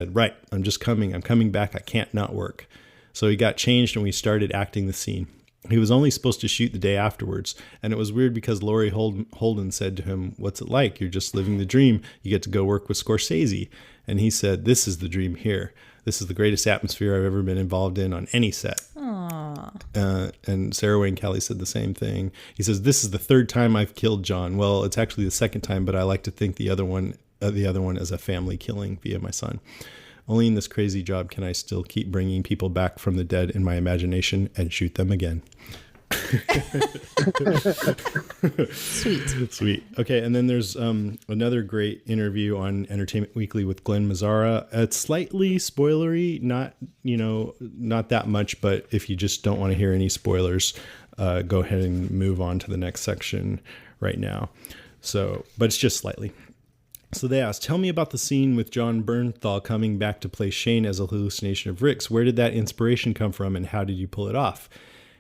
said, right, I'm just coming. I'm coming back. I can't not work. So he got changed and we started acting the scene. He was only supposed to shoot the day afterwards. And it was weird because Laurie Holden said to him, what's it like? You're just living the dream. You get to go work with Scorsese. And he said, this is the dream here. This is the greatest atmosphere I've ever been involved in on any set. And Sarah Wayne Kelly said the same thing. He says, this is the third time I've killed John. Well, it's actually the second time, but I like to think the other one as a family killing via my son. Only in this crazy job can I still keep bringing people back from the dead in my imagination and shoot them again. Sweet. Okay, and then there's another great interview on Entertainment Weekly with Glenn Mazzara. It's slightly spoilery, not that much, but if you just don't want to hear any spoilers, go ahead and move on to the next section right now. So, but it's just slightly. So they asked, tell me about the scene with John Bernthal coming back to play Shane as a hallucination of Rick's. Where did that inspiration come from and how did you pull it off?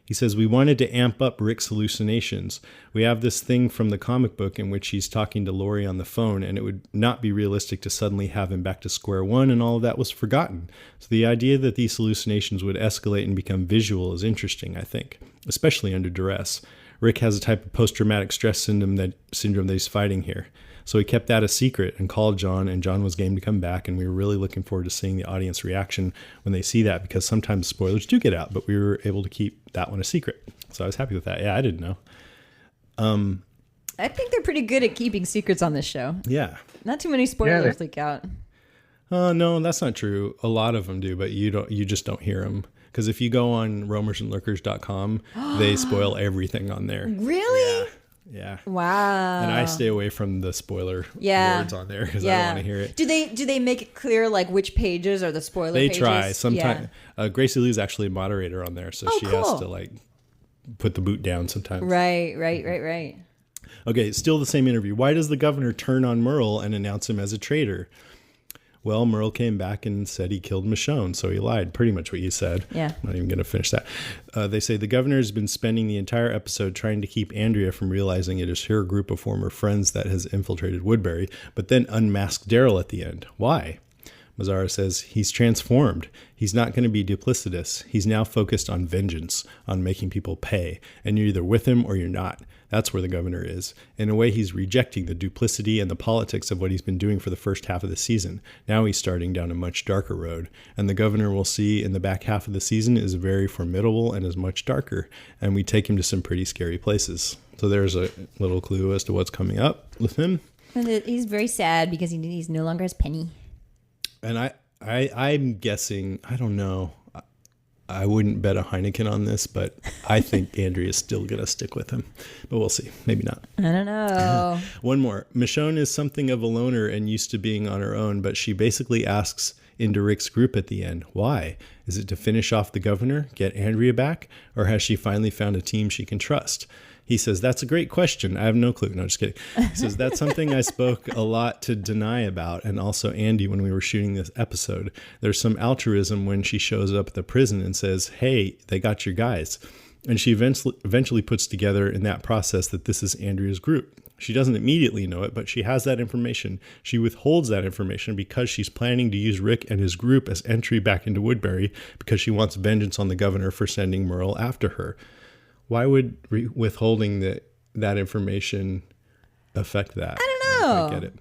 He says, we wanted to amp up Rick's hallucinations. We have this thing from the comic book in which he's talking to Laurie on the phone, and it would not be realistic to suddenly have him back to square one, and all of that was forgotten. So the idea that these hallucinations would escalate and become visual is interesting, I think, especially under duress. Rick has a type of post-traumatic stress syndrome that he's fighting here. So he kept that a secret and called John, and John was game to come back. And we were really looking forward to seeing the audience reaction when they see that, because sometimes spoilers do get out, but we were able to keep that one a secret. So I was happy with that. Yeah, I didn't know. I think they're pretty good at keeping secrets on this show. Yeah. Not too many spoilers leak out. No, that's not true. A lot of them do, but you just don't hear them. Because if you go on romersandlurkers.com, they spoil everything on there. Really? Yeah. Wow. And I stay away from the spoiler words on there because I don't want to hear it. Do they make it clear like which pages are the spoiler pages? They try. Sometimes Gracie Lou's actually a moderator on there, so she has to like put the boot down sometimes. Right. Okay, still the same interview. Why does the governor turn on Merle and announce him as a traitor? Well, Merle came back and said he killed Michonne, so he lied. Pretty much what you said. Yeah. I'm not even going to finish that. They say the governor has been spending the entire episode trying to keep Andrea from realizing it is her group of former friends that has infiltrated Woodbury, but then unmasked Daryl at the end. Why? Mazzara says he's transformed. He's not going to be duplicitous. He's now focused on vengeance, on making people pay. And you're either with him or you're not. That's where the governor is. In a way, he's rejecting the duplicity and the politics of what he's been doing for the first half of the season. Now he's starting down a much darker road. And the governor we'll see in the back half of the season is very formidable and is much darker. And we take him to some pretty scary places. So there's a little clue as to what's coming up with him. And he's very sad because he's no longer his penny. And I'm guessing, I don't know. I wouldn't bet a Heineken on this, but I think Andrea's still going to stick with him. But we'll see. Maybe not. I don't know. One more. Michonne is something of a loner and used to being on her own, but she basically asks into Rick's group at the end. Why? Is it to finish off the governor, get Andrea back, or has she finally found a team she can trust? He says, that's a great question. I have no clue. No, just kidding. He says, that's something I spoke a lot to Denai about, and also Andy when we were shooting this episode. There's some altruism when she shows up at the prison and says, hey, they got your guys. And she eventually puts together in that process that this is Andrea's group. She doesn't immediately know it, but she has that information. She withholds that information because she's planning to use Rick and his group as entry back into Woodbury because she wants vengeance on the governor for sending Merle after her. Why would withholding that information affect that? I don't know. I get it.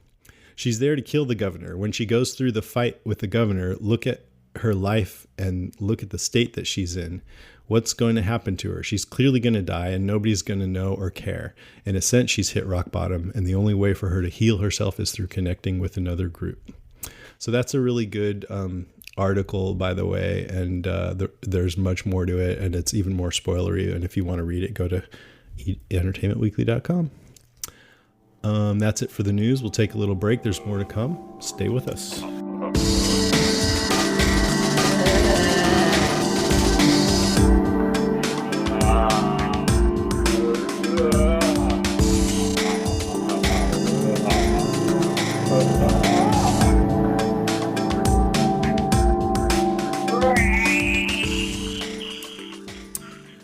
She's there to kill the governor. When she goes through the fight with the governor, look at her life and look at the state that she's in. What's going to happen to her? She's clearly going to die and nobody's going to know or care. In a sense, she's hit rock bottom, and the only way for her to heal herself is through connecting with another group. So that's a really good article, by the way, and there's much more to it, and it's even more spoilery. And if you want to read it, go to entertainmentweekly.com. That's it for the news. We'll take a little break. There's more to come. Stay with us.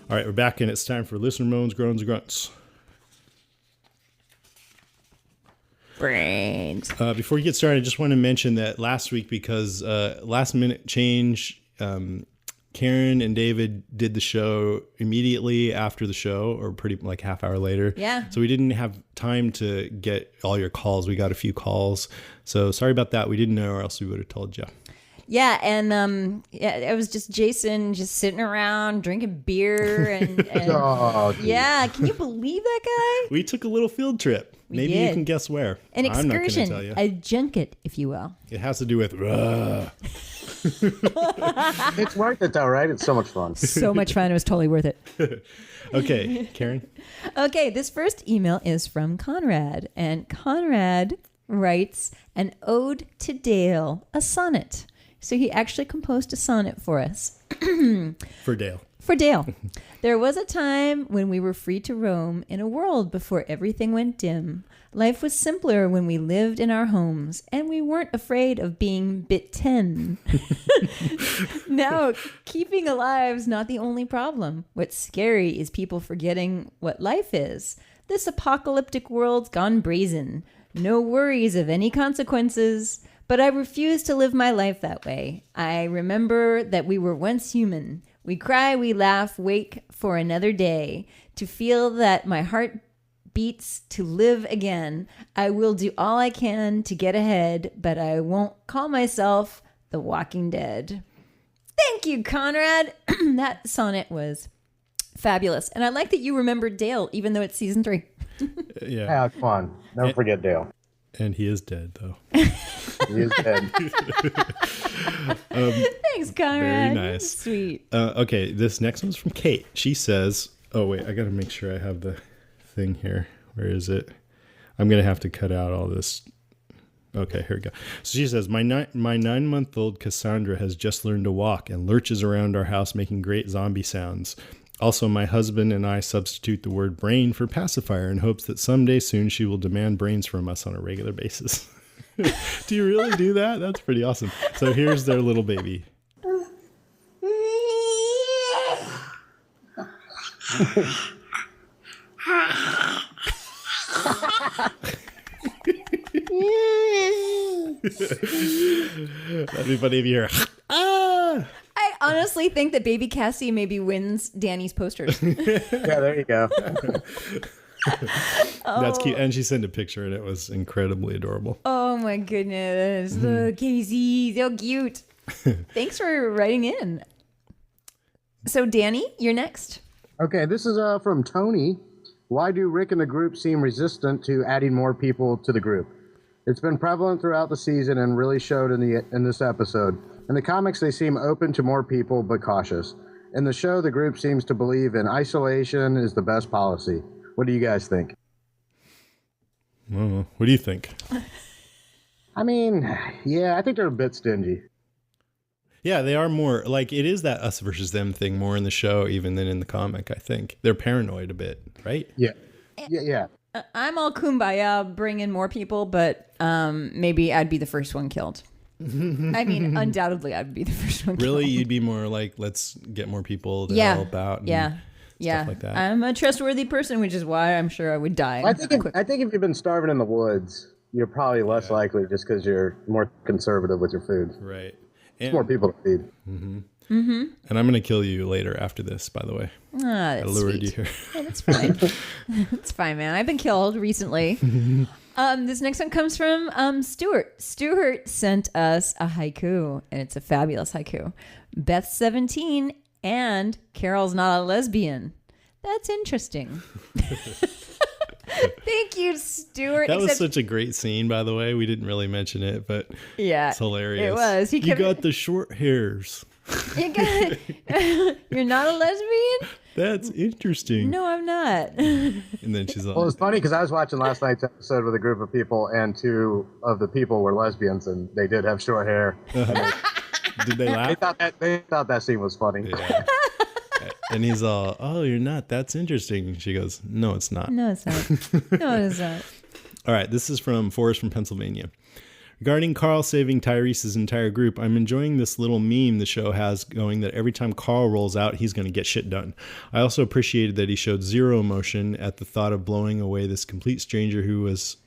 All right, we're back, and it's time for listener moans, groans, and grunts. Brains. Before we get started, I just want to mention that last week, because last minute change, Karen and David did the show immediately after the show, or pretty like half hour later. Yeah. So we didn't have time to get all your calls. We got a few calls. So sorry about that. We didn't know, or else we would have told you. Yeah, and it was just Jason just sitting around drinking beer and yeah, can you believe that guy? We took a little field trip. Maybe you can guess where. An I'm not excursion, going to tell you. a junket, if you will. It has to do with. It's worth it though, right? It's so much fun. So much fun. It was totally worth it. Okay, Karen. Okay, this first email is from Conrad, and Conrad writes an ode to Dale, a sonnet. So he actually composed a sonnet for us. For Dale. For Dale. There was a time when we were free to roam in a world before everything went dim. Life was simpler when we lived in our homes, and we weren't afraid of being bit 10. Now, keeping alive's not the only problem. What's scary is people forgetting what life is. This apocalyptic world's gone brazen. No worries of any consequences. But I refuse to live my life that way. I remember that we were once human. We cry, we laugh, wake for another day. To feel that my heart beats to live again. I will do all I can to get ahead, but I won't call myself the Walking Dead. Thank you, Conrad. That sonnet was fabulous. And I like that you remembered Dale, even though it's season 3. Yeah, come on. Never forget Dale. And he is dead, though. He is dead. Thanks, Conrad. Very nice. Sweet. Okay, this next one's from Kate. She says, oh, wait, I got to make sure I have the thing here. Where is it? I'm going to have to cut out all this. Okay, here we go. So she says, my 9-month-old Cassandra has just learned to walk and lurches around our house making great zombie sounds. Also, my husband and I substitute the word brain for pacifier in hopes that someday soon she will demand brains from us on a regular basis. Do you really do that? That's pretty awesome. So here's their little baby. That'd be funny if you hear, ah! I honestly think that baby Cassie maybe wins Danny's posters. Yeah, there you go. That's cute. And she sent a picture and it was incredibly adorable. Oh my goodness. Look, Casey, so cute. Thanks for writing in. So Danny, you're next. Okay, this is from Tony. Why do Rick and the group seem resistant to adding more people to the group? It's been prevalent throughout the season and really showed in this episode. In the comics, they seem open to more people, but cautious. In the show, the group seems to believe in isolation is the best policy. What do you guys think? What do you think? I mean, yeah, I think they're a bit stingy. Yeah, they are more like it is that us versus them thing more in the show even than in the comic, I think. They're paranoid a bit, right? Yeah. Yeah. I'm all kumbaya, bring in more people, but maybe I'd be the first one killed. I mean, undoubtedly, I'd be the first one killed. Really? You'd be more like, let's get more people to help out. And stuff like that. I'm a trustworthy person, which is why I'm sure I would die. I think if you've been starving in the woods, you're probably less likely just because you're more conservative with your food. Right. It's more people to feed. Mm-hmm. Mm-hmm. And I'm going to kill you later after this, by the way. Ah, that's I lured sweet. you here. Yeah, that's fine. That's fine, man. I've been killed recently. This next one comes from Stuart. Stuart sent us a haiku, and it's a fabulous haiku. Beth's 17, and Carol's not a lesbian. That's interesting. Thank you, Stuart. That was such a great scene, by the way. We didn't really mention it, but it's hilarious. It was. You got the short hairs. You're not a lesbian? That's interesting. No, I'm not. And then she's like, well, it's funny because I was watching last night's episode with a group of people, and 2 of the people were lesbians, and they did have short hair. Did they laugh? They thought that scene was funny. Yeah. And he's all, oh, you're not. That's interesting. And she goes, no, it's not. No, it's not. No, it's not. All right. This is from Forrest from Pennsylvania. Regarding Carl saving Tyrese's entire group, I'm enjoying this little meme the show has going that every time Carl rolls out, he's going to get shit done. I also appreciated that he showed zero emotion at the thought of blowing away this complete stranger who was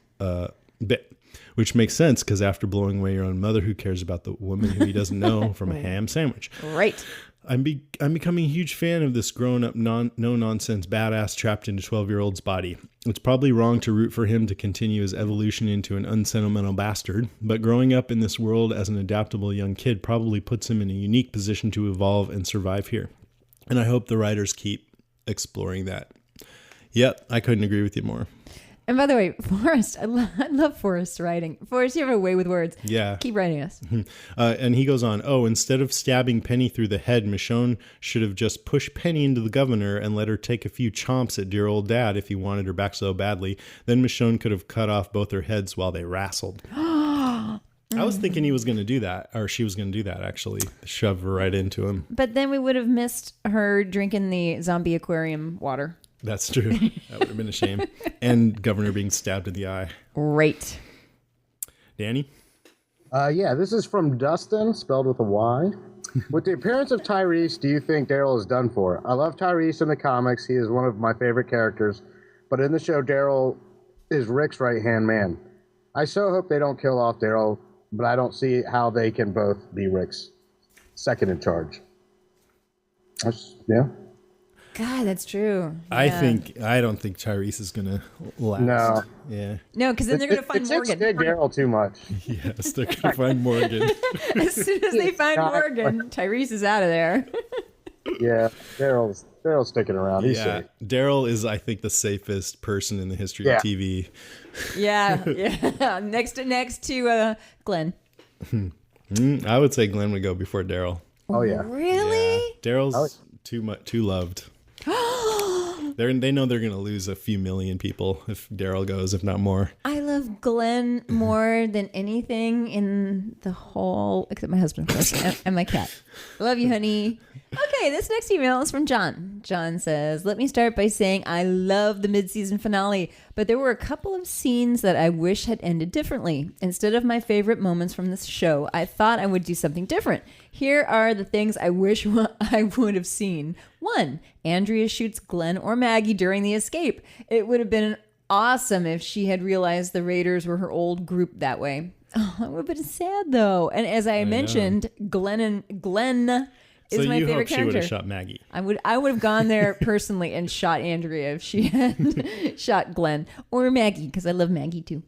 Bit. Which makes sense because after blowing away your own mother, who cares about the woman who he doesn't know from a ham sandwich? Right. I'm becoming a huge fan of this grown-up, no-nonsense badass trapped into 12-year-old's body. It's probably wrong to root for him to continue his evolution into an unsentimental bastard, but growing up in this world as an adaptable young kid probably puts him in a unique position to evolve and survive here. And I hope the writers keep exploring that. Yep, I couldn't agree with you more. And by the way, Forrest, I love Forrest's writing. Forrest, you have a way with words. Yeah. Keep writing us. And he goes on, instead of stabbing Penny through the head, Michonne should have just pushed Penny into the governor and let her take a few chomps at dear old dad if he wanted her back so badly. Then Michonne could have cut off both her heads while they wrestled. I was thinking he was going to do that, or she was going to do that, actually. Shove her right into him. But then we would have missed her drinking the zombie aquarium water. That's true. That would have been a shame. And Governor being stabbed in the eye. Right. Danny? Yeah, this is from Dustin, spelled with a Y. With the appearance of Tyrese, do you think Daryl is done for? I love Tyrese in the comics. He is one of my favorite characters. But in the show, Daryl is Rick's right-hand man. I so hope they don't kill off Daryl, but I don't see how they can both be Rick's second in charge. Yeah. God, that's true. I don't think Tyrese is gonna last. No. Yeah. No, because then they're going to find Morgan. It's Daryl too much. Yes, they're gonna find Morgan. As soon as they find Morgan, Tyrese is out of there. Yeah, Daryl's sticking around. He's safe. Daryl is, I think, the safest person in the history of TV. Yeah. Next to Glenn. I would say Glenn would go before Daryl. Oh yeah. Really? Yeah. Daryl's too loved. They know they're going to lose a few million people if Daryl goes, if not more. I love Glenn more than anything in the whole, except my husband, of course, and my cat. I love you, honey. Okay, this next email is from John. John says, let me start by saying I love the mid-season finale, but there were a couple of scenes that I wish had ended differently. Instead of my favorite moments from this show, I thought I would do something different. Here are the things I wish I would have seen. 1, Andrea shoots Glenn or Maggie during the escape. It would have been awesome if she had realized the Raiders were her old group that way. Oh, it would have been sad, though. And as I mentioned, Glenn is my favorite character. So you hope she would have shot Maggie. I would have gone there personally and shot Andrea if she had shot Glenn. Or Maggie, because I love Maggie, too.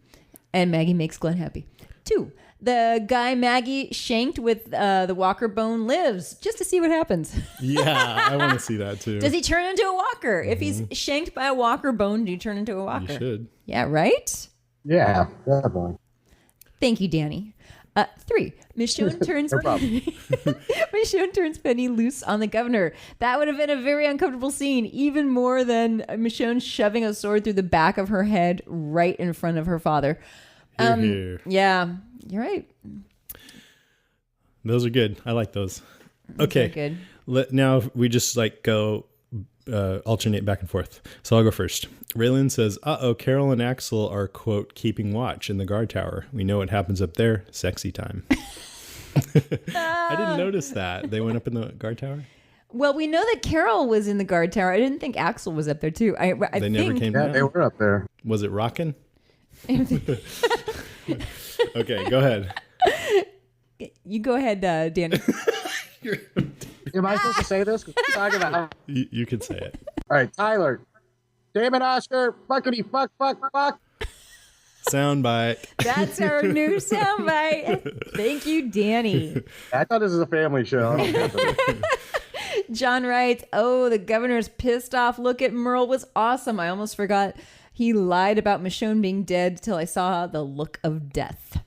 And Maggie makes Glenn happy. 2, the guy Maggie shanked with the walker bone lives, just to see what happens. Yeah, I want to see that, too. Does he turn into a walker? If he's shanked by a walker bone, do you turn into a walker? You should. Yeah, right? Yeah, definitely. Thank you, Danny. 3, Michonne turns Michonne turns Penny loose on the governor. That would have been a very uncomfortable scene, even more than Michonne shoving a sword through the back of her head right in front of her father. Here. Yeah, you're right. Those are good. I like those. Okay. Good. Now we just go alternate back and forth. So I'll go first. Raylan says, Carol and Axel are, quote, keeping watch in the guard tower. We know what happens up there. Sexy time. I didn't notice that. They went up in the guard tower? Well, we know that Carol was in the guard tower. I didn't think Axel was up there, too. They never came down. Yeah, they were up there. Was it rocking? Okay, go ahead. You go ahead, Danny. Am I supposed to say this? Talk about You can say it. All right, Tyler. Damn it, Oscar. Fuckity fuck. Soundbite. That's our new soundbite. Thank you, Danny. I thought this was a family show. John writes, the governor's pissed off look at Merle was awesome. I almost forgot he lied about Michonne being dead till I saw the look of death.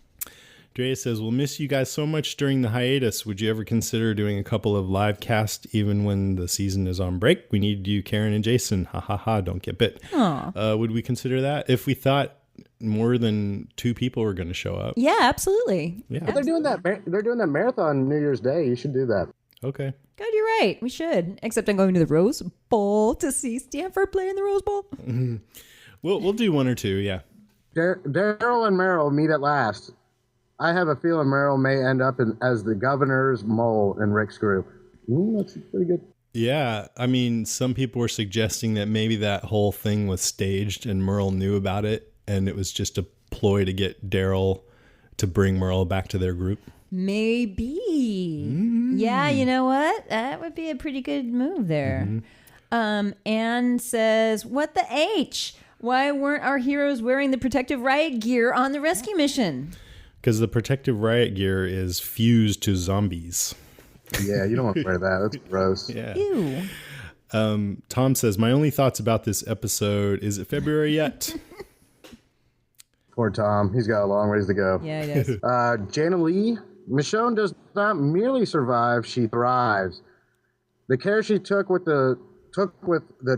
Drea says, we'll miss you guys so much during the hiatus. Would you ever consider doing a couple of live casts even when the season is on break? We need you, Karen and Jason. Ha ha ha, don't get bit. Would we consider that if we thought more than 2 people were going to show up? Yeah, absolutely. Yeah. They're doing that marathon New Year's Day. You should do that. Okay. God, you're right. We should. Except I'm going to the Rose Bowl to see Stanford play in the Rose Bowl. Mm-hmm. We'll do 1 or 2, yeah. Daryl and Meryl meet at last. I have a feeling Meryl may end up as the governor's mole in Rick's group. That's pretty good. Yeah, I mean, some people were suggesting that maybe that whole thing was staged and Merle knew about it and it was just a ploy to get Daryl to bring Merle back to their group? Maybe. Yeah, you know what? That would be a pretty good move there. Anne says, what the H? Why weren't our heroes wearing the protective riot gear on the rescue mission? Because the protective riot gear is fused to zombies. Yeah, you don't want to wear that. That's gross. Yeah. Ew. Tom says, my only thoughts about this episode, is it February yet? Poor Tom. He's got a long ways to go. Yeah, it is. Jana Lee, Michonne does not merely survive, she thrives. The care she took with the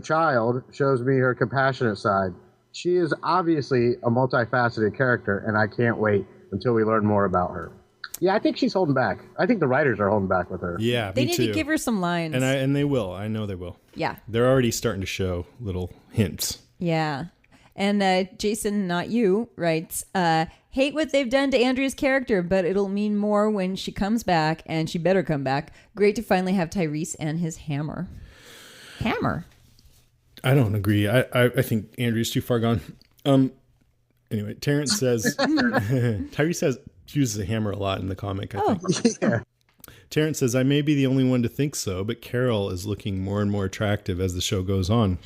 child shows me her compassionate side. She is obviously a multifaceted character, and I can't wait until we learn more about her. Yeah, I think she's holding back. I think the writers are holding back with her. Yeah, They me need too. to give her some lines. And they will. I know they will. Yeah. They're already starting to show little hints. Yeah. And Jason, not you, writes, hate what they've done to Andrea's character, but it'll mean more when she comes back, and she better come back. Great to finally have Tyrese and his hammer. Hammer? I don't agree. I think Andrew's too far gone. Anyway, Terrence says, Tyrese uses a hammer a lot in the comic, I think. Yeah. Terrence says, I may be the only one to think so, but Carol is looking more and more attractive as the show goes on.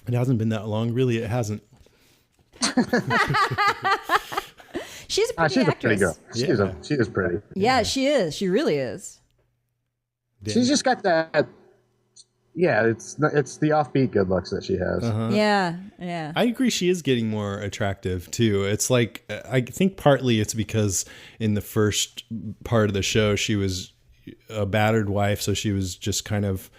It hasn't been that long. Really, it hasn't. She's a pretty She's a actress. pretty girl. She is pretty. Yeah, she is. She really is. She's just got that. Yeah, it's the offbeat good looks that she has. Yeah, yeah. I agree. She is getting more attractive too. It's like, I think partly it's because in the first part of the show, she was a battered wife. So she was just kind of,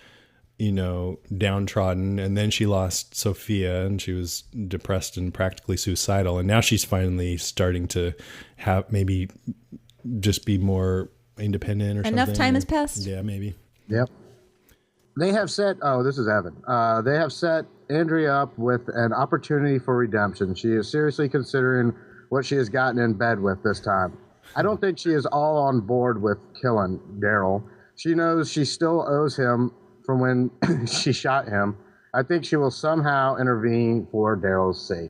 downtrodden. And then she lost Sophia and she was depressed and practically suicidal. And now she's finally starting to have maybe just be more independent or something. Enough time has passed? Yeah, maybe. Yep. They have set, this is Evan. They have set Andrea up with an opportunity for redemption. She is seriously considering what she has gotten in bed with this time. I don't think she is all on board with killing Daryl. She knows she still owes him from when she shot him. I think she will somehow intervene for Daryl's sake.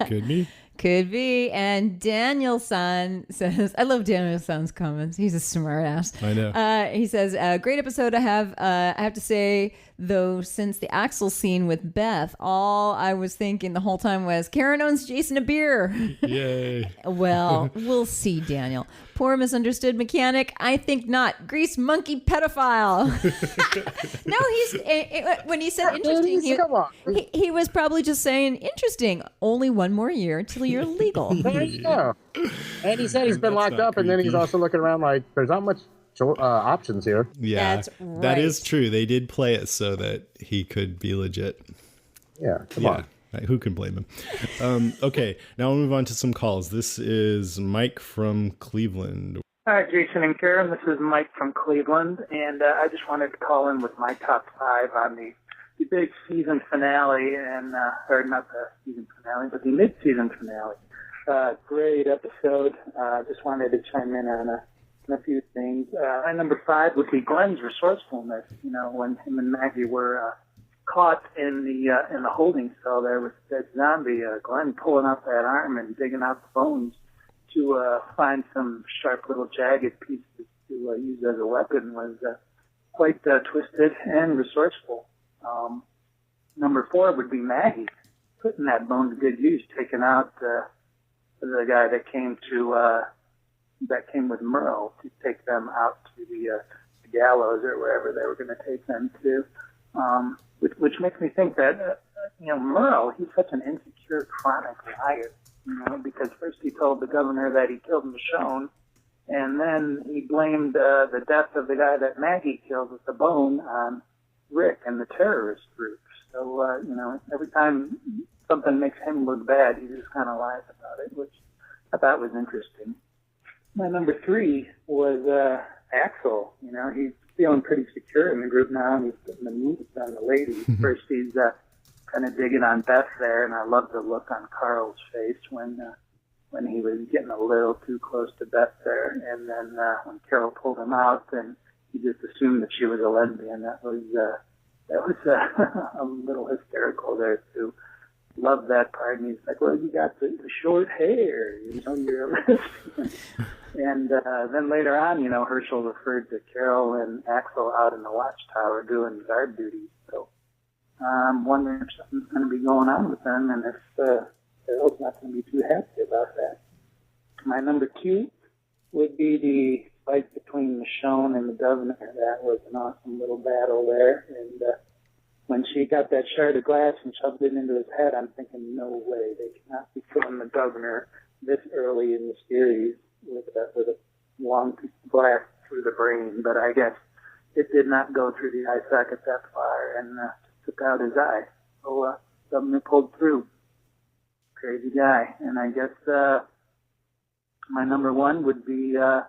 Could be. Could be. And Daniel-san says, I love Daniel-san's comments. He's a smart ass. I know. He says, great episode. I have to say, though, since the Axel scene with Beth, all I was thinking the whole time was, Karen owns Jason a beer. Yay. Well, we'll see, Daniel. Poor misunderstood mechanic. I think not. Grease monkey pedophile. No, when he said interesting, he was probably just saying interesting. Only one more year till you're legal. There you go. And he said he's been locked up, and then he's also looking around like there's not much options here. Yeah, That's right. That is true. They did play it so that he could be legit. Yeah, come on. Who can blame him? Okay, now we'll move on to some calls. This is Mike from Cleveland. Hi, Jason and Karen. This is Mike from Cleveland, and I just wanted to call in with my top 5 on the big season finale, or not the season finale, but the mid-season finale. Great episode. Just wanted to chime in on a few things. My number 5 would be Glenn's resourcefulness. When him and Maggie were caught in the holding cell there with that zombie, Glenn pulling out that arm and digging out the bones to find some sharp little jagged pieces to use as a weapon was quite twisted and resourceful. Number 4 would be Maggie putting that bone to good use, taking out the guy that came with Merle to take them out to the gallows or wherever they were going to take them to. Which makes me think that, Merle, he's such an insecure, chronic liar, because first he told the governor that he killed Michonne, and then he blamed the death of the guy that Maggie killed with the bone on Rick and the terrorist group. So, every time something makes him look bad, he just kind of lies about it, which I thought was interesting. My number 3 was Axel. He's feeling pretty secure in the group now, and he's putting the moves on the ladies. First, he's kind of digging on Beth there, and I love the look on Carl's face when he was getting a little too close to Beth there. And then when Carol pulled him out, then he just assumed that she was a lesbian. That was a little hysterical there too. loved that part. And he's like, well, you got the short hair, you're a lesbian. And then later on, Herschel referred to Carol and Axel out in the watchtower doing guard duty. So I'm wondering if something's going to be going on with them, and if Carol's not going to be too happy about that. My number 2 would be the fight between Michonne and the governor. That was an awesome little battle there. And when she got that shard of glass and shoved it into his head, I'm thinking, no way, they cannot be killing the governor this early in the series with a long piece of glass through the brain. But I guess it did not go through the eye socket that far and took out his eye. So governor pulled through. Crazy guy. And I guess my number 1 would be the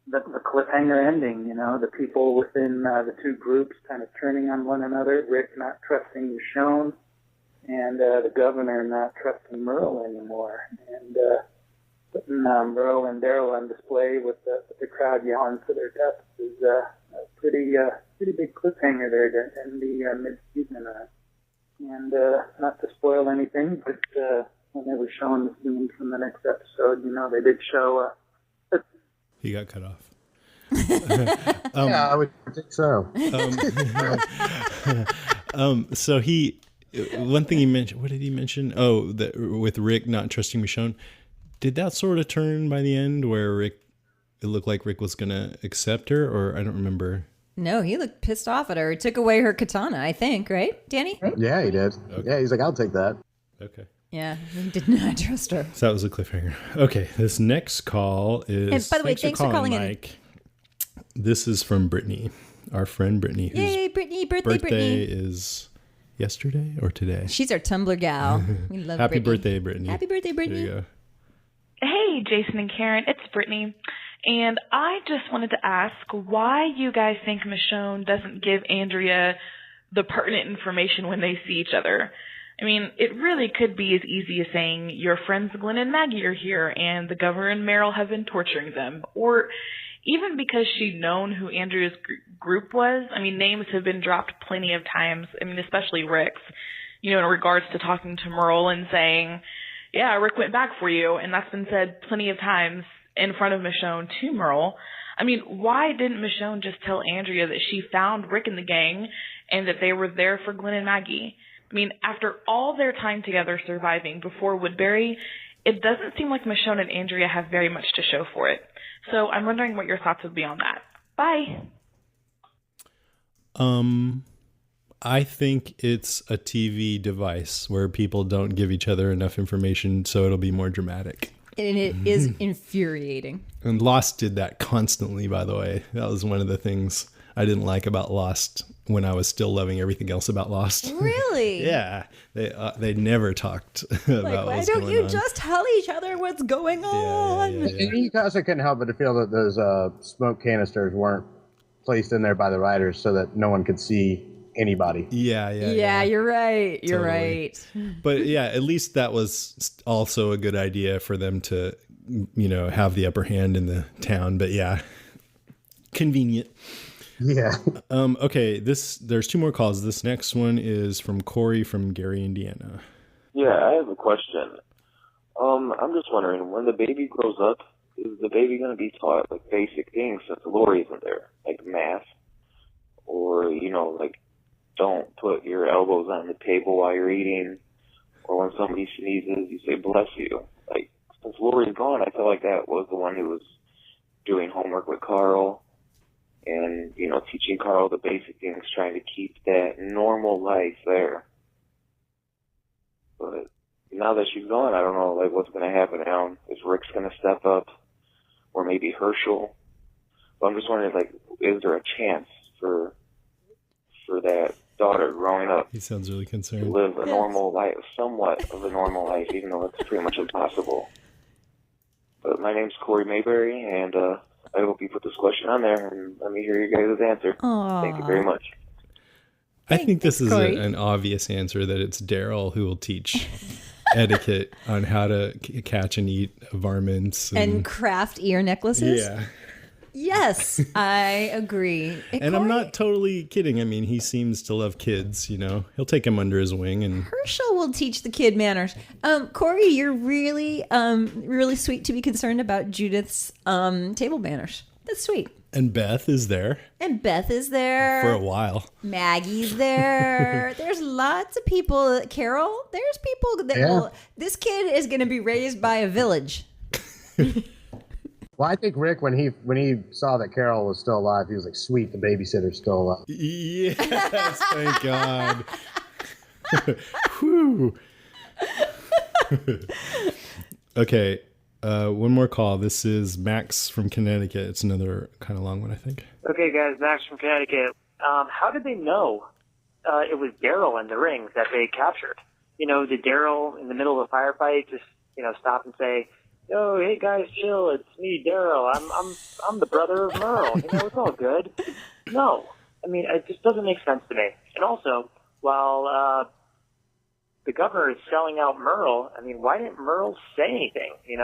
cliffhanger ending, the people within the two groups kind of turning on one another, Rick not trusting Michonne, and the governor not trusting Merle anymore. And putting Merle and Daryl on display with the crowd yelling for their deaths is a pretty big cliffhanger there to end the mid-season on. And not to spoil anything, but when they were showing the scene from the next episode, they did show... He got cut off. Yeah, I would think so. So one thing he mentioned, what did he mention? Oh, that with Rick not trusting Michonne. Did that sort of turn by the end where it looked like Rick was going to accept her, or I don't remember. No, he looked pissed off at her. He took away her katana, I think, right, Danny? Yeah, he did. Okay. Yeah, he's like, I'll take that. Okay. Yeah, he did not trust her. So that was a cliffhanger. Okay, this next call is... And by the way, thanks for calling Mike. This is from Brittany, our friend Brittany. Yay, Brittany, birthday Brittany. is yesterday or today? She's our Tumblr gal. We love Happy Brittany. birthday, Brittany. Happy birthday, Brittany. There you go. Hey, Jason and Karen, it's Brittany. And I just wanted to ask why you guys think Michonne doesn't give Andrea the pertinent information when they see each other. I mean, it really could be as easy as saying, your friends Glenn and Maggie are here, and the governor and Meryl have been torturing them. Or even because she'd known who Andrea's group was. I mean, names have been dropped plenty of times. I mean, especially Rick's, in regards to talking to Merle and saying, yeah, Rick went back for you. And that's been said plenty of times in front of Michonne to Merle. I mean, why didn't Michonne just tell Andrea that she found Rick and the gang and that they were there for Glenn and Maggie? I mean, after all their time together surviving before Woodbury, it doesn't seem like Michonne and Andrea have very much to show for it. So I'm wondering what your thoughts would be on that. Bye. I think it's a TV device where people don't give each other enough information, so it'll be more dramatic. And it is infuriating. And Lost did that constantly, by the way. That was one of the things I didn't like about Lost when I was still loving everything else about Lost. Really? Yeah. They never talked about why what's don't going you on. just tell each other what's going on? Yeah. And you also couldn't help but to feel that those smoke canisters weren't placed in there by the writers so that no one could see anybody. Yeah, you're right. You're Totally. right. But yeah, at least that was also a good idea for them to, have the upper hand in the town. But yeah, convenient. Yeah. Okay, there's 2 more calls. This next one is from Corey from Gary, Indiana. Yeah, I have a question. I'm just wondering, when the baby grows up, is the baby going to be taught like basic things since Lori isn't there, like math, or don't put your elbows on the table while you're eating, or when somebody sneezes, you say bless you. Like, since Lori's gone, I feel like that was the one who was doing homework with Carl and, teaching Carl the basic things, trying to keep that normal life there. But now that she's gone, I don't know, what's going to happen now. Is Rick's going to step up, or maybe Herschel? But I'm just wondering, is there a chance for that daughter growing up He sounds really to concerned. live a normal life, somewhat of a normal life, even though it's pretty much impossible? But my name's Corey Mayberry, and I hope you put this question on there and let me hear your guys' answer. Aww. Thank you very much. I think this is Corey. an obvious answer that it's Daryl who will teach etiquette on how to catch and eat varmints. And craft ear necklaces. Yeah. Yes, I agree. And I'm not totally kidding. I mean, he seems to love kids, you know. He'll take him under his wing and Herschel will teach the kid manners. Corey, you're really, really sweet to be concerned about Judith's table manners. That's sweet. and Beth is there And Beth is there. for a while. Maggie's there. There's lots of people. Carol, there's people that will. This kid is going to be raised by a village. Well, I think Rick, when he saw that Carol was still alive, he was like, "Sweet, the babysitter's still alive." Yes, thank God. Whew. Okay, one more call. This is Max from Connecticut. It's another kind of long one, I think. Okay, guys, Max from Connecticut. How did they know it was Daryl in the rings that they captured? You know, did Daryl in the middle of a firefight just, stop and say, "Yo, hey guys, chill. It's me, Daryl. I'm the brother of Merle. It's all good." No, I mean, it just doesn't make sense to me. And also, while the governor is selling out Merle, I mean, why didn't Merle say anything? He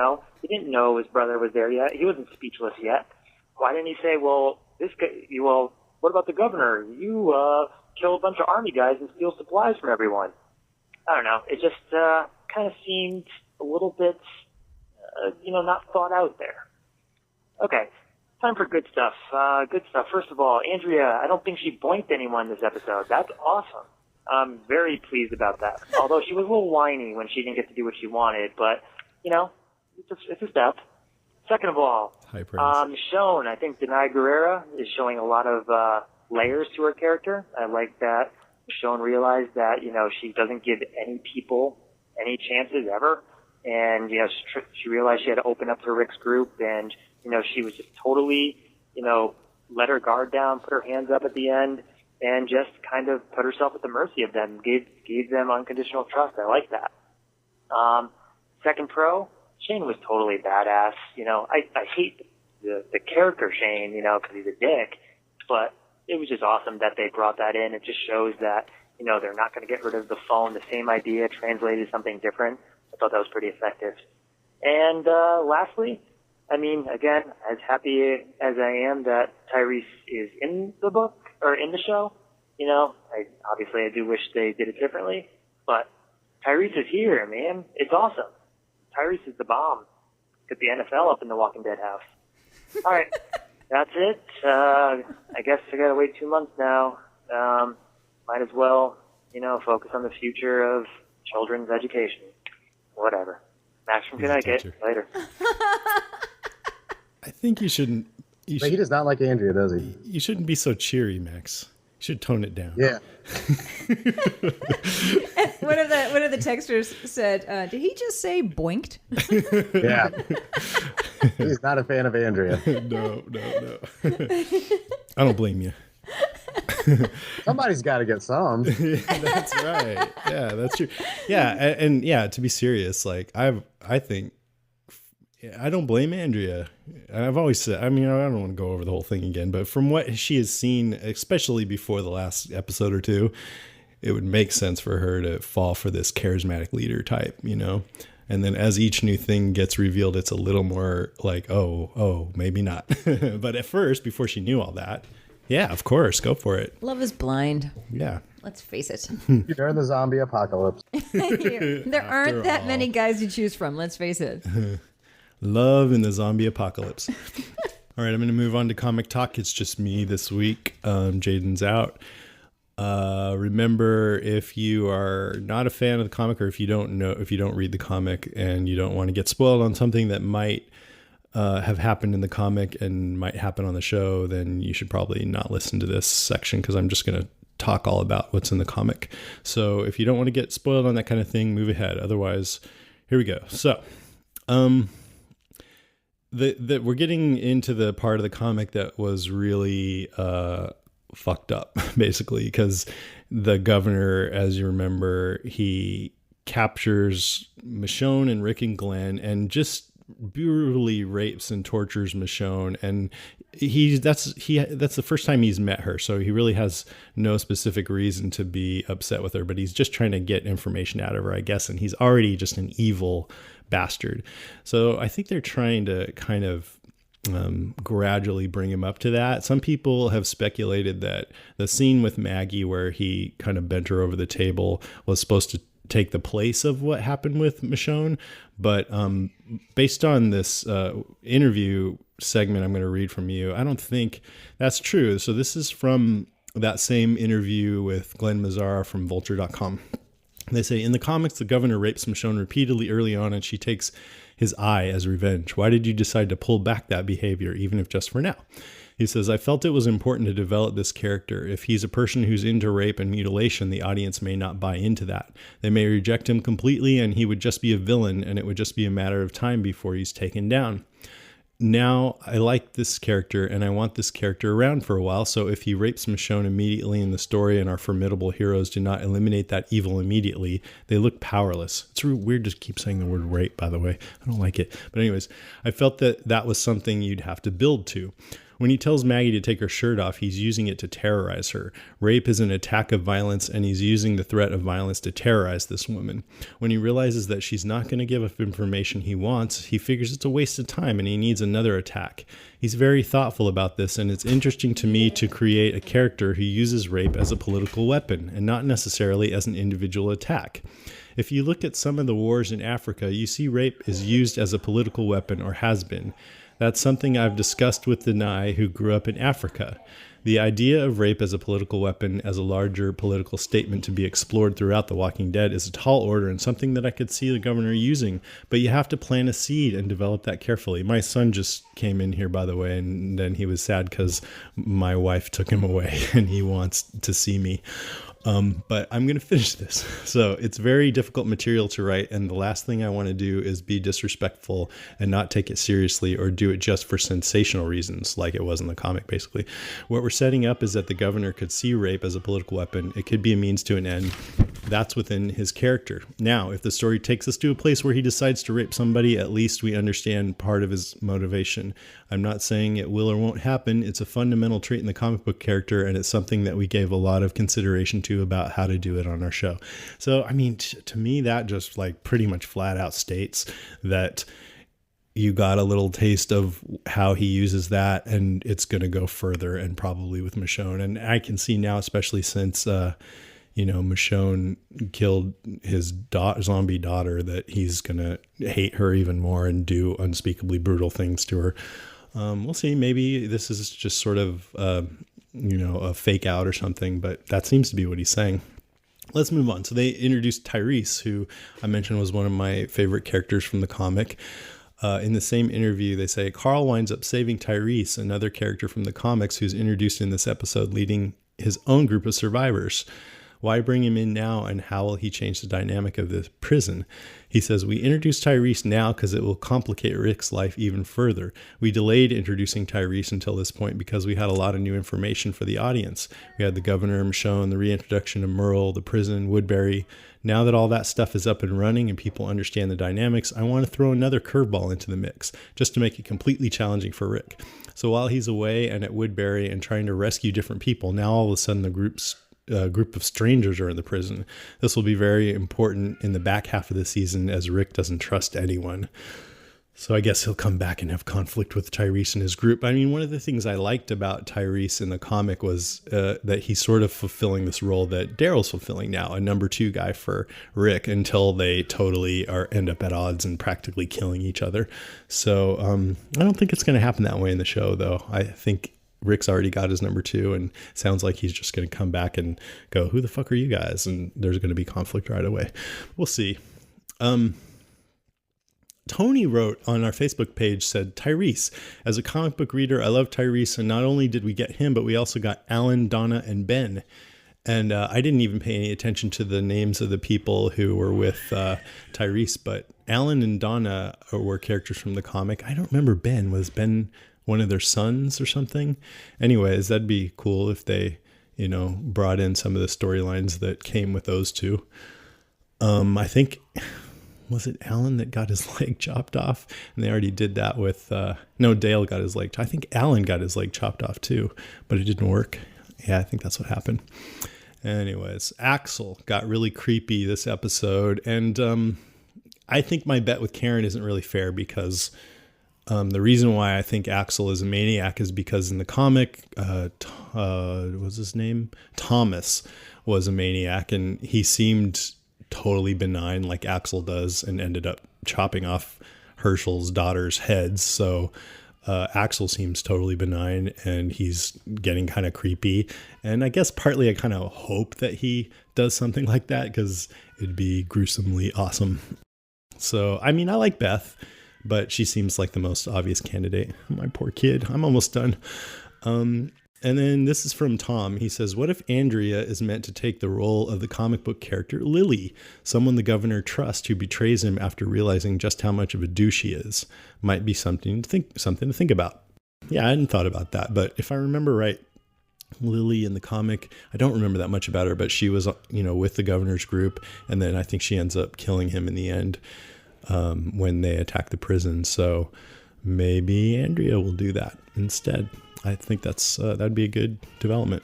didn't know his brother was there yet. He wasn't speechless yet. Why didn't he say, "Well, this guy, what about the governor? You kill a bunch of army guys and steal supplies from everyone"? I don't know. It just kind of seemed a little bit, not thought out there. Okay, time for good stuff. Good stuff. First of all, Andrea, I don't think she boinked anyone this episode. That's awesome. I'm very pleased about that. Although she was a little whiny when she didn't get to do what she wanted, but, it's a step. Second of all, High praise. Michonne, I think Denai Guerrera is showing a lot of layers to her character. I like that Michonne realized that, she doesn't give any people any chances ever. And, she realized she had to open up to Rick's group, and, she was just totally, let her guard down, put her hands up at the end, and just kind of put herself at the mercy of them, gave them unconditional trust. I like that. Second pro, Shane was totally badass. I hate the character Shane, because he's a dick, but it was just awesome that they brought that in. It just shows that, they're not going to get rid of the phone, the same idea translated to something different. I thought that was pretty effective. And lastly, I mean, again, as happy as I am that Tyrese is in the book or in the show, I do wish they did it differently, but Tyrese is here, man. It's awesome. Tyrese is the bomb. Get the NFL up in the Walking Dead house. All right, that's it. I guess I gotta wait 2 months now. Might as well, focus on the future of children's education. Whatever. Max from Connecticut. Later. I think you shouldn't. But he does not like Andrea, does he? You shouldn't be so cheery, Max. You should tone it down. Yeah. One of the texters said, "Did he just say boinked?" Yeah. He's not a fan of Andrea. No. I don't blame you. Somebody's got to get some. That's right. Yeah, that's true. Yeah, and yeah, to be serious, like I think I don't blame Andrea. I've always said, I mean, I don't want to go over the whole thing again, but from what she has seen, especially before the last episode or two, it would make sense for her to fall for this charismatic leader type, And then as each new thing gets revealed, it's a little more like, oh, maybe not. But at first, before she knew all that, yeah, of course, go for it. Love is blind. Yeah. Let's face it. During the zombie apocalypse. There aren't that many guys to choose from. Let's face it. Love in the zombie apocalypse. All right, I'm going to move on to comic talk. It's just me this week. Jaden's out. Remember, if you are not a fan of the comic, or if you don't read the comic and you don't want to get spoiled on something that might have happened in the comic and might happen on the show, then you should probably not listen to this section, because I'm just going to talk all about what's in the comic. So if you don't want to get spoiled on that kind of thing, move ahead. Otherwise, here we go. So, we're getting into the part of the comic that was really fucked up, basically, because the governor, as you remember, he captures Michonne and Rick and Glenn and just brutally rapes and tortures Michonne, and that's the first time he's met her, so he really has no specific reason to be upset with her, but he's just trying to get information out of her, I guess, and he's already just an evil bastard. So I think they're trying to kind of gradually bring him up to that. Some people have speculated that the scene with Maggie where he kind of bent her over the table was supposed to take the place of what happened with Michonne. But based on this interview segment I'm going to read from you, I don't think that's true. So this is from that same interview with Glenn Mazzara from Vulture.com. They say, in the comics, the governor rapes Michonne repeatedly early on, and she takes his eye as revenge. Why did you decide to pull back that behavior, even if just for now? He says, I felt it was important to develop this character. If he's a person who's into rape and mutilation, the audience may not buy into that. They may reject him completely, and he would just be a villain, and it would just be a matter of time before he's taken down. Now, I like this character, and I want this character around for a while, so if he rapes Michonne immediately in the story and our formidable heroes do not eliminate that evil immediately, they look powerless. It's weird to keep saying the word rape, by the way. I don't like it. But anyways, I felt that that was something you'd have to build to. When he tells Maggie to take her shirt off, he's using it to terrorize her. Rape is an attack of violence, and he's using the threat of violence to terrorize this woman. When he realizes that she's not going to give up information he wants, he figures it's a waste of time and he needs another attack. He's very thoughtful about this, and it's interesting to me to create a character who uses rape as a political weapon and not necessarily as an individual attack. If you look at some of the wars in Africa, you see rape is used as a political weapon or has been. That's something I've discussed with Denai, who grew up in Africa. The idea of rape as a political weapon, as a larger political statement to be explored throughout The Walking Dead, is a tall order and something that I could see the governor using, but you have to plant a seed and develop that carefully. My son just came in here, by the way, and then he was sad because my wife took him away and he wants to see me. But I'm going to finish this. So it's very difficult material to write. And the last thing I want to do is be disrespectful and not take it seriously or do it just for sensational reasons, like it was in the comic, basically. What we're setting up is that the governor could see rape as a political weapon. It could be a means to an end. That's within his character. Now, if the story takes us to a place where he decides to rape somebody, at least we understand part of his motivation. I'm not saying it will or won't happen. It's a fundamental trait in the comic book character, and it's something that we gave a lot of consideration to about how to do it on our show. So, I mean, to me, that just like pretty much flat out states that you got a little taste of how he uses that, and it's going to go further, and probably with Michonne. And I can see now, especially since, Michonne killed his zombie daughter, that he's going to hate her even more and do unspeakably brutal things to her. We'll see. Maybe this is just sort of, a fake out or something, but that seems to be what he's saying. Let's move on. So they introduced Tyrese, who I mentioned was one of my favorite characters from the comic. In the same interview, they say Carl winds up saving Tyrese, another character from the comics who's introduced in this episode, leading his own group of survivors. Why bring him in now, and how will he change the dynamic of the prison? He says, we introduced Tyrese now because it will complicate Rick's life even further. We delayed introducing Tyrese until this point because we had a lot of new information for the audience. We had the governor, Michonne, the reintroduction of Merle, the prison, Woodbury. Now that all that stuff is up and running and people understand the dynamics, I want to throw another curveball into the mix, just to make it completely challenging for Rick. So while he's away and at Woodbury and trying to rescue different people, now all of a sudden the group of strangers are in the prison. This will be very important in the back half of the season as Rick doesn't trust anyone. So I guess he'll come back and have conflict with Tyrese and his group. I mean, one of the things I liked about Tyrese in the comic was that he's sort of fulfilling this role that Daryl's fulfilling now, a number 2 guy for Rick, until they totally end up at odds and practically killing each other. So I don't think it's going to happen that way in the show, though. I think Rick's already got his number 2, and sounds like he's just going to come back and go, who the fuck are you guys? And there's going to be conflict right away. We'll see. Tony wrote on our Facebook page, said, Tyrese, as a comic book reader, I love Tyrese. And not only did we get him, but we also got Alan, Donna, and Ben. And I didn't even pay any attention to the names of the people who were with Tyrese, but Alan and Donna were characters from the comic. I don't remember Ben. Was Ben one of their sons or something? Anyways, that'd be cool if they, brought in some of the storylines that came with those two. I think, was it Alan that got his leg chopped off? And they already did that with, Dale got his leg. I think Alan got his leg chopped off too, but it didn't work. Yeah, I think that's what happened. Anyways, Axel got really creepy this episode. And I think my bet with Karen isn't really fair because The reason why I think Axel is a maniac is because in the comic, what's his name? Thomas was a maniac, and he seemed totally benign like Axel does, and ended up chopping off Herschel's daughter's heads. So Axel seems totally benign, and he's getting kind of creepy. And I guess partly I kind of hope that he does something like that, because it'd be gruesomely awesome. So, I mean, I like Beth, but she seems like the most obvious candidate. My poor kid. I'm almost done. And then this is from Tom. He says, what if Andrea is meant to take the role of the comic book character Lily, someone the governor trusts who betrays him after realizing just how much of a douche he is? Might be something to think about. Yeah, I hadn't thought about that, but if I remember right, Lily in the comic, I don't remember that much about her, but she was, with the governor's group, and then I think she ends up killing him in the end when they attack the prison. So maybe Andrea will do that instead. I think that'd be a good development.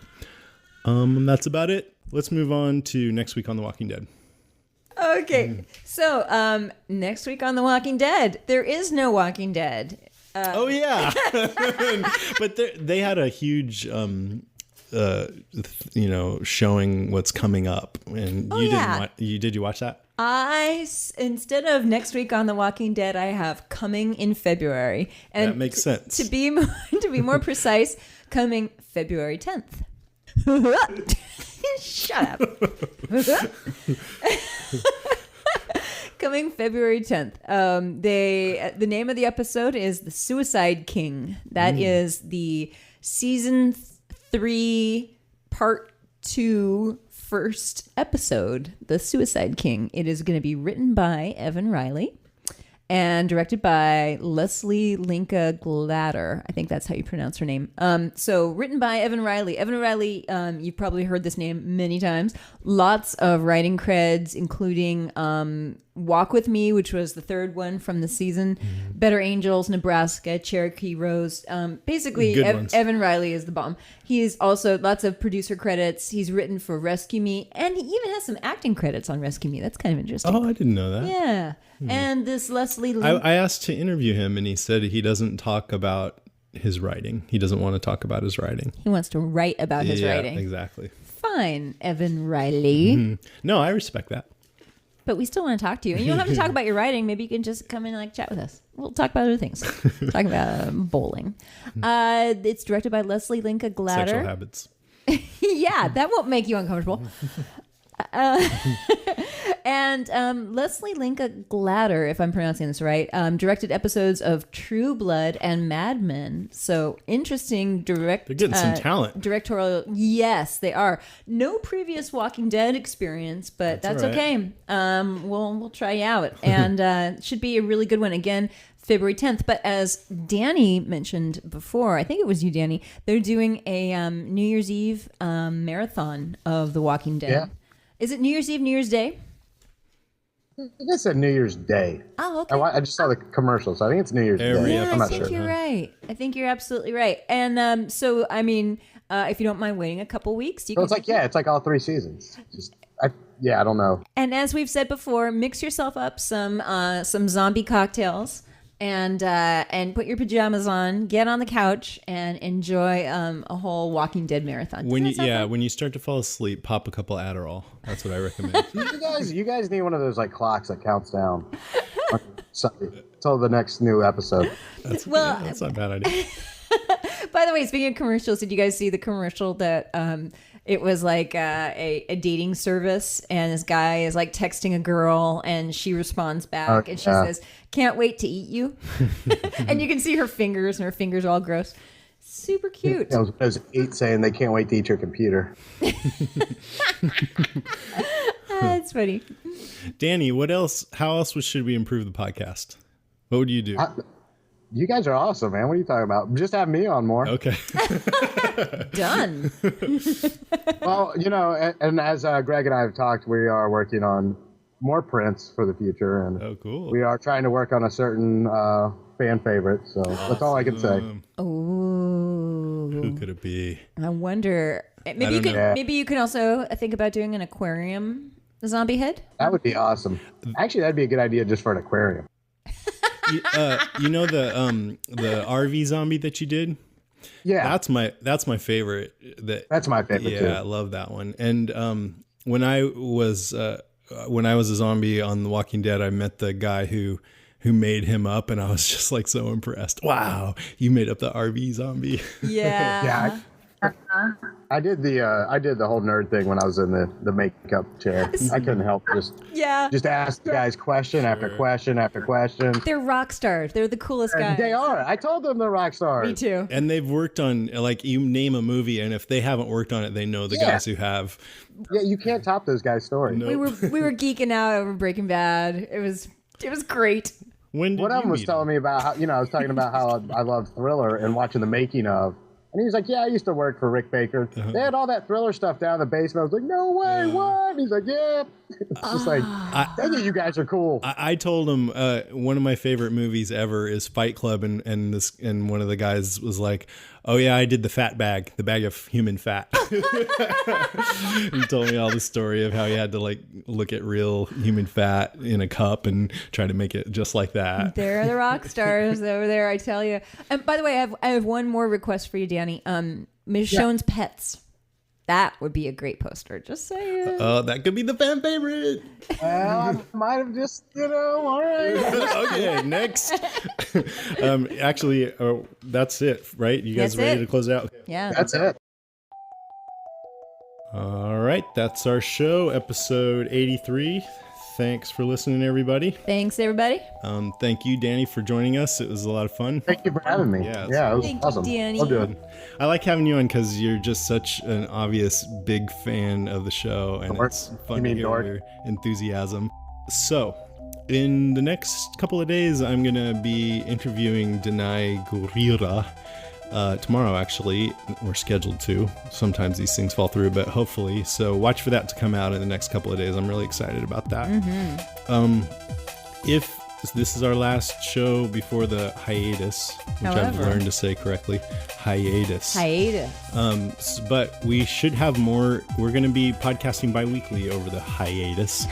That's about it. Let's move on to next week on The Walking Dead. Okay, so next week on The Walking Dead, there is no Walking Dead. Oh yeah, but they had a huge, showing what's coming up, and did you watch that? Instead of next week on The Walking Dead, I have coming in February, and that makes sense. To be more precise, coming February 10th. Shut up. Coming February 10th. The name of the episode is The Suicide King. That is the season 3 part 2 first episode, The Suicide King. It is going to be written by Evan Riley and directed by Leslie Linka Glatter. I think that's how you pronounce her name. So written by Evan Riley. Evan Riley, you've probably heard this name many times. Lots of writing creds, including Walk With Me, which was the third one from the season. Better Angels, Nebraska, Cherokee Rose. Basically, Evan Riley is the bomb. He's also lots of producer credits. He's written for Rescue Me, and he even has some acting credits on Rescue Me. That's kind of interesting. Oh, I didn't know that. Yeah. And this Leslie... I asked to interview him, and he said he doesn't talk about his writing. He doesn't want to talk about his writing. He wants to write about his writing. Yeah, exactly. Fine, Evan Riley. No, I respect that. But we still want to talk to you. And you don't have to talk about your writing. Maybe you can just come in and chat with us. We'll talk about other things. Talk about bowling. It's directed by Leslie Linka Glatter. Sexual habits. Yeah, that won't make you uncomfortable. And Leslie Linka Glatter, if I'm pronouncing this right, directed episodes of True Blood and Mad Men. So interesting They're getting some talent. Directorial. Yes, they are. No previous Walking Dead experience, but that's right. Okay. We'll try you out, and should be a really good one. Again, February 10th. But as Danny mentioned before, I think it was you, Danny, they're doing a New Year's Eve marathon of The Walking Dead. Yeah. Is it New Year's Eve, New Year's Day? I think it's a New Year's Day. Oh, okay. I just saw the commercials. I think it's New Year's Day. Yeah, I'm I not think sure. you're right. I think you're absolutely right. And so, I mean, if you don't mind waiting a couple weeks, you can. It's like all 3 seasons. I don't know. And as we've said before, mix yourself up some zombie cocktails and put your pajamas on, get on the couch, and enjoy a whole Walking Dead marathon. When you start to fall asleep, pop a couple Adderall. That's what I recommend. You guys need one of those like clocks that counts down until the next new episode. That's not a bad idea. By the way, speaking of commercials, did you guys see the commercial that it was like a dating service, and this guy is like texting a girl, and she responds back, and she says, "Can't wait to eat you," and you can see her fingers, and her fingers are all gross. Super cute. Those 8 saying they can't wait to eat your computer. That's funny. Danny, how else should we improve the podcast? What would you do? You guys are awesome, man. What are you talking about? Just have me on more. Okay. Done. Well, and as Greg and I have talked, we are working on more prints for the future, and cool. We are trying to work on a certain fan favorite. So that's all I can say. Oh, who could it be? I wonder. Maybe you can also think about doing an aquarium zombie head. That would be awesome. Actually, that'd be a good idea just for an aquarium. You know the RV zombie that you did? Yeah, That's my favorite. that's my favorite too. Yeah, I love that one. And when I was a zombie on The Walking Dead, I met the guy who made him up, and I was just like so impressed. Wow, you made up the RV zombie. Yeah. Yeah, I did the whole nerd thing when I was in the makeup chair. I couldn't help just ask the guys question after question after question. They're rock stars. They're the coolest guys. They are. I told them they're rock stars. Me too. And they've worked on, like, you name a movie, and if they haven't worked on it, they know the guys who have. Yeah, you can't top those guys' stories. No. We were geeking out over Breaking Bad. It was great. When did One of them was telling me about how, I was talking about how I love Thriller and watching the making of. And he was like, yeah, I used to work for Rick Baker. They had all that Thriller stuff down in the basement. I was like, no way, what? And he's like, yeah. It's just like, dang it, you guys are cool. I told him one of my favorite movies ever is Fight Club, and one of the guys was like, oh yeah, I did the bag of human fat. He told me all the story of how he had to like look at real human fat in a cup and try to make it just like that. They're the rock stars over there, I tell you. And by the way, I have one more request for you, Danny. Michonne's Pets. That would be a great poster. Just saying. Oh, that could be the fan favorite. Well, I might have just, all right. Okay, next. Actually, that's it, right? You guys That's ready it. to close out? Yeah. That's it. All right, that's our show, episode 83. Thanks for listening, everybody. Thanks, everybody. Thank you, Danny, for joining us. It was a lot of fun. Thank you for having me. Yeah, it was Thank you, awesome. Danny. I'll do it. I like having you on because you're just such an obvious big fan of the show, and Dork. it's You fun to mean hear dork? your enthusiasm. So, in the next couple of days, I'm going to be interviewing Denai Gurira. Tomorrow, actually, we're scheduled to. Sometimes these things fall through, but hopefully. So watch for that to come out in the next couple of days. I'm really excited about that. If this is our last show before the hiatus, which I've However. learned to say correctly, hiatus. But we should have more. We're going to be podcasting bi-weekly over the hiatus.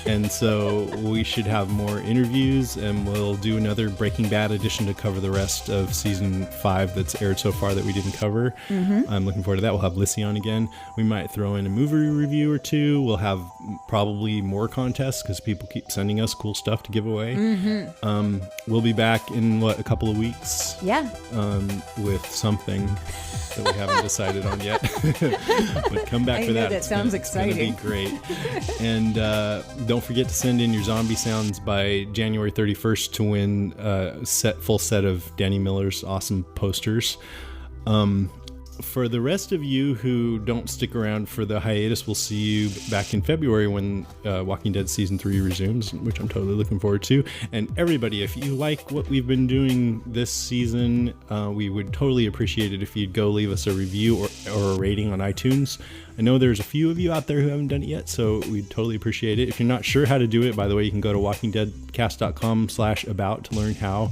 And so we should have more interviews, and we'll do another Breaking Bad edition to cover the rest of season 5 that's aired so far that we didn't cover. I'm looking forward to that. We'll have Lissy on again. We might throw in a movie review or two. We'll have probably more contests because people keep sending us cool stuff to give away. We'll be back in, a couple of weeks? Yeah. With something that we haven't decided on yet. But come back for that. That sounds exciting. It's going to be great. And don't forget to send in your zombie sounds by January 31st to win a full set of Danny Miller's awesome posters. For the rest of you who don't stick around for the hiatus, we'll see you back in February when Walking Dead Season 3 resumes, which I'm totally looking forward to. And everybody, if you like what we've been doing this season, we would totally appreciate it if you'd go leave us a review or a rating on iTunes. I know there's a few of you out there who haven't done it yet, so we'd totally appreciate it. If you're not sure how to do it, by the way, you can go to walkingdeadcast.com/about to learn how.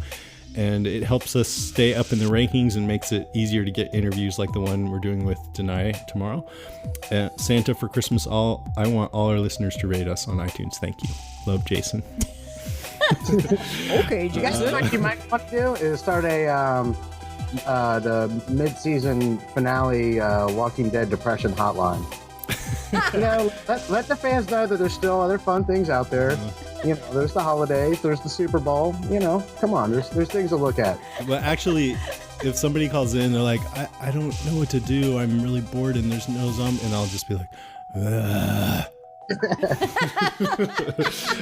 And it helps us stay up in the rankings and makes it easier to get interviews like the one we're doing with Denai tomorrow. Santa, for Christmas, I want all our listeners to rate us on iTunes. Thank you. Love, Jason. Okay, You guys know what you might want to do is start the mid-season finale Walking Dead Depression Hotline. Let the fans know that there's still other fun things out there. There's the holidays, there's the Super Bowl. Come on, there's things to look at. But actually, if somebody calls in, they're like, I don't know what to do. I'm really bored and there's no zombie. And I'll just be like, ugh.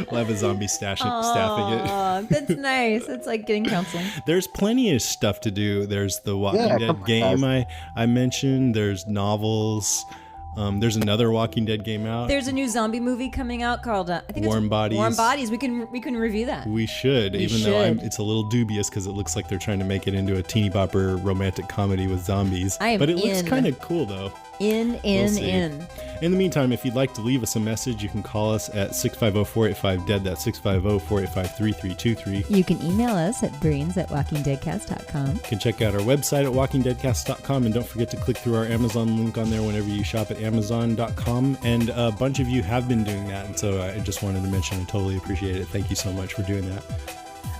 We'll have a zombie staffing it. Oh, that's nice. It's like getting counseling. There's plenty of stuff to do. There's the Walking Dead game I mentioned. There's novels. There's another Walking Dead game out. There's a new zombie movie coming out called I think Warm it's Bodies. Warm Bodies. We can review that. We should, though it's a little dubious because it looks like they're trying to make it into a teeny bopper romantic comedy with zombies. But it looks kind of cool though. In. In the meantime, if you'd like to leave us a message, you can call us at 650-485-DEAD. That's 650-485-3323. You can email us at brains@walkingdeadcast.com. You can check out our website at walkingdeadcast.com, and don't forget to click through our Amazon link on there whenever you shop at amazon.com. And a bunch of you have been doing that, and so I just wanted to mention I totally appreciate it. Thank you so much for doing that.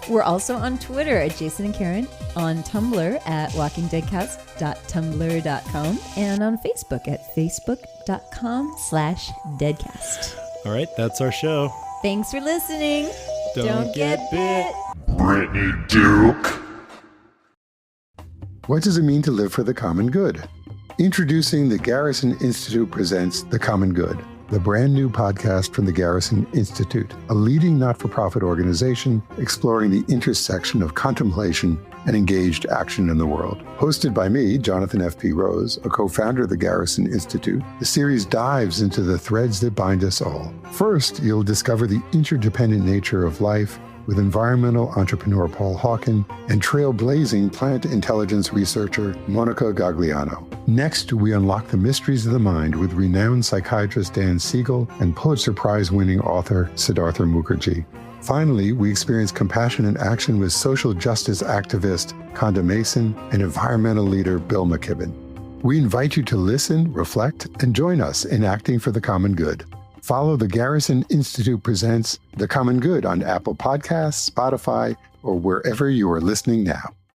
We're also on Twitter at Jason and Karen, on Tumblr at walkingdeadcast.tumblr.com, and on Facebook at facebook.com/deadcast. All right, that's our show. Thanks for listening. Don't get bit. Brittany Duke. What does it mean to live for the common good? Introducing the Garrison Institute presents The Common Good, the brand new podcast from the Garrison Institute, a leading not-for-profit organization exploring the intersection of contemplation and engaged action in the world. Hosted by me, Jonathan F.P. Rose, a co-founder of the Garrison Institute, the series dives into the threads that bind us all. First, you'll discover the interdependent nature of life with environmental entrepreneur Paul Hawken and trailblazing plant intelligence researcher Monica Gagliano. Next, we unlock the mysteries of the mind with renowned psychiatrist Dan Siegel and Pulitzer Prize-winning author Siddhartha Mukherjee. Finally, we experience compassion and action with social justice activist Conda Mason and environmental leader Bill McKibben. We invite you to listen, reflect, and join us in acting for the common good. Follow the Garrison Institute presents The Common Good on Apple Podcasts, Spotify, or wherever you are listening now.